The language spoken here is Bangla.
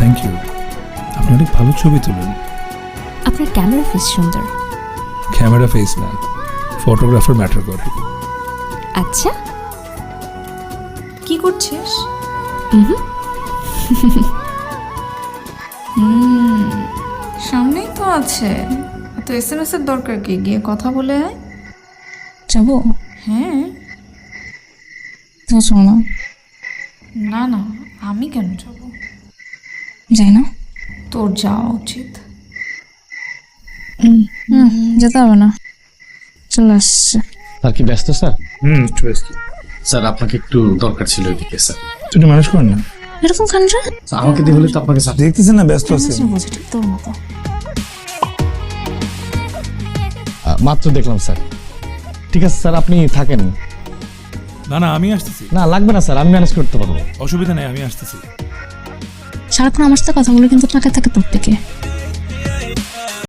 থ্যাংক ইউ, আপনি অনেক ভালো ছবি তোলেন। আপনার ক্যামেরা ফেস সুন্দর। ক্যামেরা ফেস না, ফটোগ্রাফার ম্যাটার করে। আচ্ছা, কি করছিস? সামনেই তো আছে, এত SMS এর দরকার কি? গিয়ে কথা বলে আয়। যাবো? হ্যাঁ। তুমি শোনো না, না না, আমি কেন যাব? যাই না। তোর যাওয়া উচিত। যেতে হবে না, চলে আসছে। স্যার কি ব্যস্ত স্যার? একটু ব্যস্ত। স্যার আপনাকে একটু দরকার ছিল এদিকে স্যার। একটু ম্যানেজ করেন না। এরকম কান্ডা স্যার, আমাকে দিয়ে হলে তো আপনাকে স্যার। দেখতেছেন না ব্যস্ত আছে। বুঝি ঠিক তোর মতো। মাত্র দেখলাম স্যার। ঠিক আছে স্যার, আপনি থাকেন। না না, আমি আসতেছি। না লাগবে না স্যার, আমি ম্যানেজ করতে পারবো। অসুবিধা নেই, আমি আসতেছি। সারাক্ষণ আমার সাথে কথা বলে কিন্তু তাকে থাকে তোর থেকে।